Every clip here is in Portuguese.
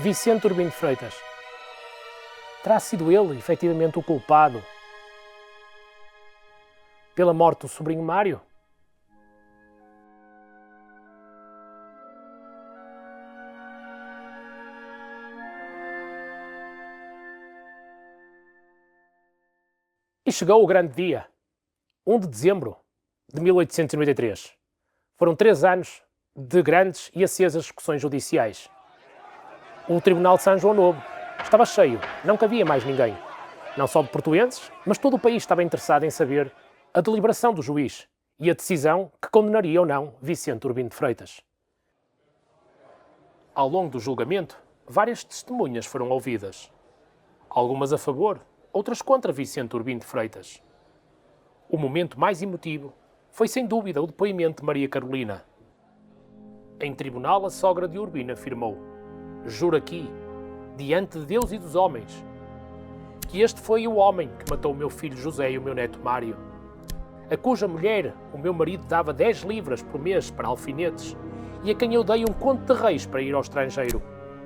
Vicente Urbino de Freitas. Terá sido ele, efetivamente, o culpado pela morte do sobrinho Mário? E chegou o grande dia, 1 de dezembro de 1893. Foram 3 anos de grandes e acesas discussões judiciais. O Tribunal de São João Novo estava cheio, não cabia mais ninguém. Não só de portuenses, mas todo o país estava interessado em saber a deliberação do juiz e a decisão que condenaria ou não Vicente Urbino de Freitas. Ao longo do julgamento, várias testemunhas foram ouvidas. Algumas a favor, outras contra Vicente Urbino de Freitas. O momento mais emotivo foi sem dúvida o depoimento de Maria Carolina. Em tribunal, a sogra de Urbino afirmou: "Juro aqui, diante de Deus e dos homens, que este foi o homem que matou o meu filho José e o meu neto Mário, a cuja mulher o meu marido dava 10 libras por mês para alfinetes e a quem eu dei um conto de reis para ir ao estrangeiro,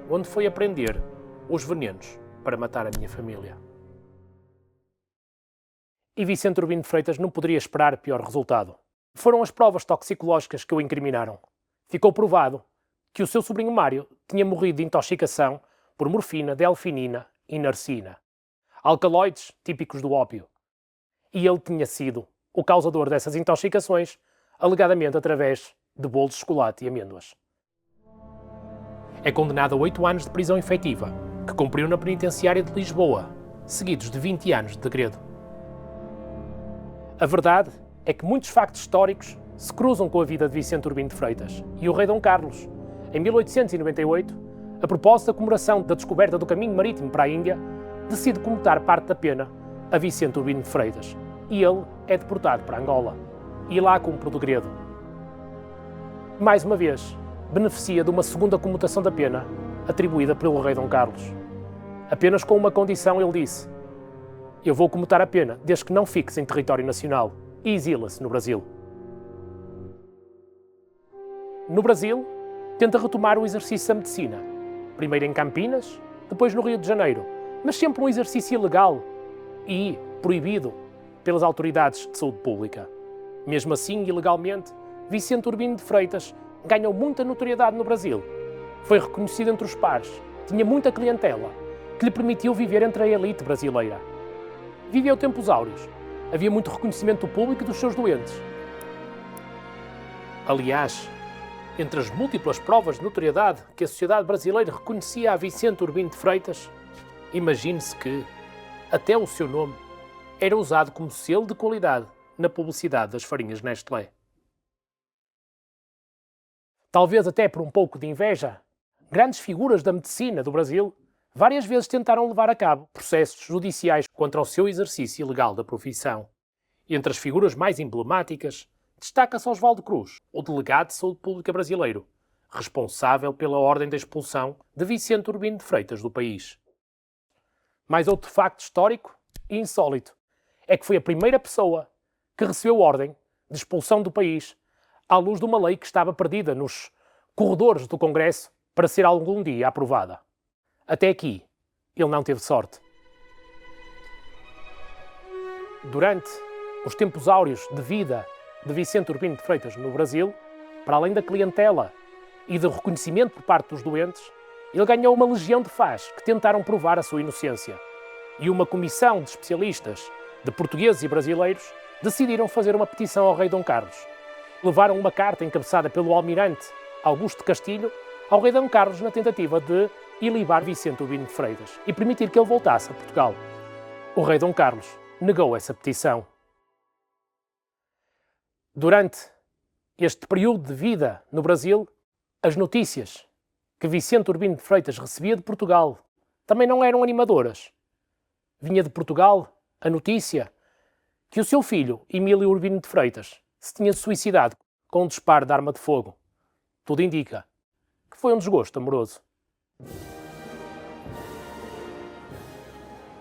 onde foi aprender os venenos para matar a minha família." E Vicente Urbino de Freitas não poderia esperar pior resultado. Foram as provas toxicológicas que o incriminaram. Ficou provado que o seu sobrinho Mário tinha morrido de intoxicação por morfina, delfinina e narcina, alcaloides típicos do ópio. E ele tinha sido o causador dessas intoxicações, alegadamente através de bolos de chocolate e amêndoas. É condenado a 8 anos de prisão efetiva, que cumpriu na penitenciária de Lisboa, seguidos de 20 anos de degredo. A verdade é que muitos factos históricos se cruzam com a vida de Vicente Urbino de Freitas e o rei Dom Carlos, em 1898, a propósito da comemoração da descoberta do caminho marítimo para a Índia, decide comutar parte da pena a Vicente Urbino de Freitas e ele é deportado para Angola e lá cumpre o degredo. Mais uma vez, beneficia de uma segunda comutação da pena atribuída pelo rei Dom Carlos. Apenas com uma condição, ele disse: "Eu vou comutar a pena desde que não fixe em território nacional", e exila-se no Brasil. No Brasil, tenta retomar o exercício da medicina, primeiro em Campinas, depois no Rio de Janeiro, mas sempre um exercício ilegal e proibido pelas autoridades de saúde pública. Mesmo assim, ilegalmente, Vicente Urbino de Freitas ganhou muita notoriedade no Brasil. Foi reconhecido entre os pares, tinha muita clientela, que lhe permitiu viver entre a elite brasileira. Viveu tempos áureos, havia muito reconhecimento do público e dos seus doentes. Aliás, entre as múltiplas provas de notoriedade que a sociedade brasileira reconhecia a Vicente Urbino de Freitas, imagine-se que até o seu nome era usado como selo de qualidade na publicidade das farinhas Nestlé. Talvez até por um pouco de inveja, grandes figuras da medicina do Brasil várias vezes tentaram levar a cabo processos judiciais contra o seu exercício ilegal da profissão. Entre as figuras mais emblemáticas, destaca-se Oswaldo Cruz, o delegado de saúde pública brasileiro, responsável pela ordem de expulsão de Vicente Urbino de Freitas do país. Mais outro facto histórico e insólito é que foi a primeira pessoa que recebeu ordem de expulsão do país à luz de uma lei que estava perdida nos corredores do Congresso para ser algum dia aprovada. Até aqui, ele não teve sorte. Durante os tempos áureos de vida de Vicente Urbino de Freitas no Brasil, para além da clientela e do reconhecimento por parte dos doentes, ele ganhou uma legião de fãs que tentaram provar a sua inocência. E uma comissão de especialistas, de portugueses e brasileiros, decidiram fazer uma petição ao rei Dom Carlos. Levaram uma carta encabeçada pelo almirante Augusto de Castilho ao rei Dom Carlos na tentativa de ilibar Vicente Urbino de Freitas e permitir que ele voltasse a Portugal. O rei Dom Carlos negou essa petição. Durante este período de vida no Brasil, as notícias que Vicente Urbino de Freitas recebia de Portugal também não eram animadoras. Vinha de Portugal a notícia que o seu filho, Emílio Urbino de Freitas, se tinha suicidado com um disparo de arma de fogo. Tudo indica que foi um desgosto amoroso.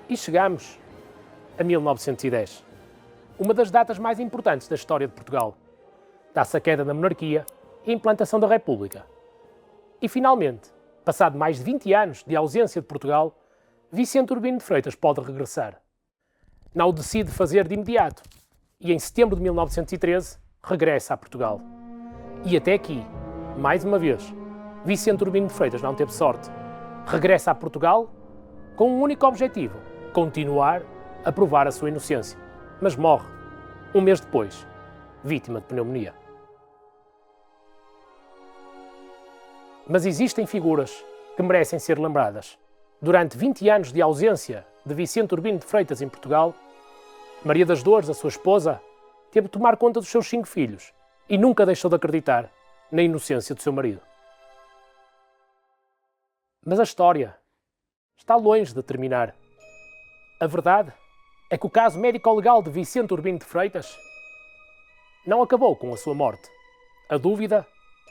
E chegamos a 1910, uma das datas mais importantes da história de Portugal. Dá-se a queda da monarquia e a implantação da República. E, finalmente, Passado mais de 20 anos de ausência de Portugal, Vicente Urbino de Freitas pode regressar. Não o decide fazer de imediato e, em setembro de 1913, regressa a Portugal. E até aqui, mais uma vez, Vicente Urbino de Freitas não teve sorte. Regressa a Portugal com um único objetivo: continuar a provar a sua inocência. Mas morre, um mês depois, vítima de pneumonia. Mas existem figuras que merecem ser lembradas. Durante 20 anos de ausência de Vicente Urbino de Freitas em Portugal, Maria das Dores, a sua esposa, teve de tomar conta dos seus 5 filhos e nunca deixou de acreditar na inocência do seu marido. Mas a história está longe de terminar. A verdade é que o caso médico-legal de Vicente Urbino de Freitas não acabou com a sua morte. A dúvida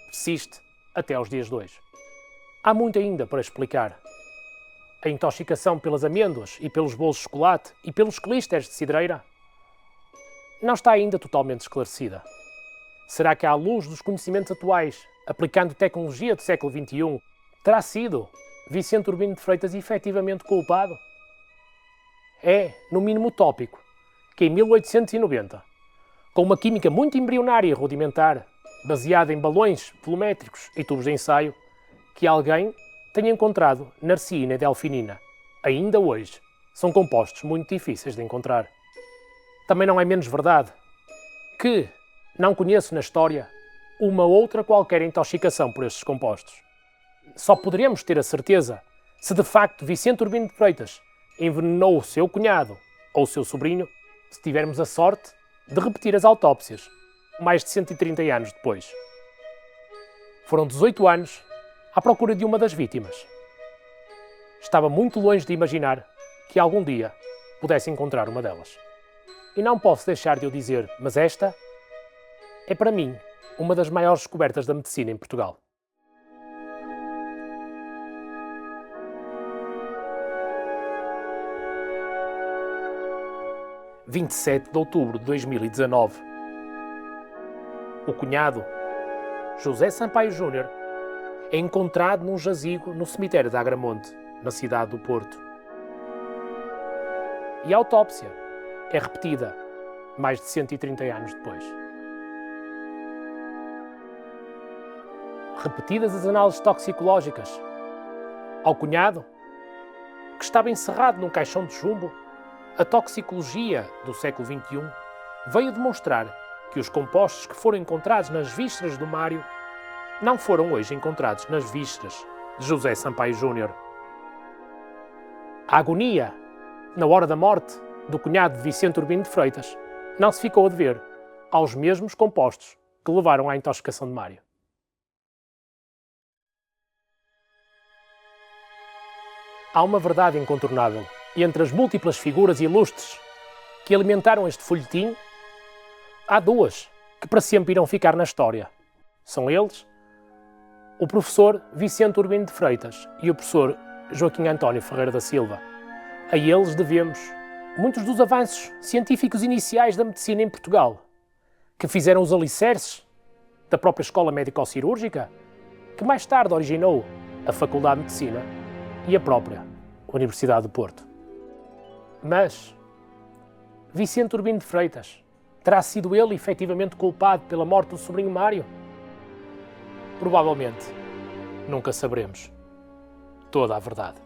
persiste até aos dias de hoje. Há muito ainda para explicar. A intoxicação pelas amêndoas e pelos bolos de chocolate e pelos clísteres de cidreira não está ainda totalmente esclarecida. Será que, à luz dos conhecimentos atuais, aplicando tecnologia do século XXI, terá sido Vicente Urbino de Freitas efetivamente culpado? É, no mínimo utópico, que em 1890, com uma química muito embrionária e rudimentar, baseada em balões volumétricos e tubos de ensaio, que alguém tenha encontrado narcina e delfinina. Ainda hoje, são compostos muito difíceis de encontrar. Também não é menos verdade que não conheço na história uma outra qualquer intoxicação por estes compostos. Só poderemos ter a certeza se de facto Vicente Urbino de Freitas envenenou o seu cunhado ou o seu sobrinho, se tivermos a sorte de repetir as autópsias, mais de 130 anos depois. Foram 18 anos à procura de uma das vítimas. Estava muito longe de imaginar que algum dia pudesse encontrar uma delas. E não posso deixar de o dizer, mas esta é para mim uma das maiores descobertas da medicina em Portugal. – 27 de outubro de 2019. O cunhado, José Sampaio Júnior, é encontrado num jazigo no cemitério de Agramonte, na cidade do Porto. E a autópsia é repetida mais de 130 anos depois. Repetidas as análises toxicológicas ao cunhado, que estava encerrado num caixão de chumbo, a toxicologia do século XXI veio demonstrar que os compostos que foram encontrados nas vísceras do Mário não foram hoje encontrados nas vísceras de José Sampaio Júnior. A agonia, na hora da morte, do cunhado de Vicente Urbino de Freitas não se ficou a dever aos mesmos compostos que levaram à intoxicação de Mário. Há uma verdade incontornável. E entre as múltiplas figuras ilustres que alimentaram este folhetim, há duas que para sempre irão ficar na história. São eles o professor Vicente Urbino de Freitas e o professor Joaquim António Ferreira da Silva. A eles devemos muitos dos avanços científicos iniciais da medicina em Portugal, que fizeram os alicerces da própria Escola Médico-Cirúrgica, que mais tarde originou a Faculdade de Medicina e a própria Universidade do Porto. Mas Vicente Urbino de Freitas, terá sido ele efetivamente culpado pela morte do sobrinho Mário? Provavelmente nunca saberemos toda a verdade.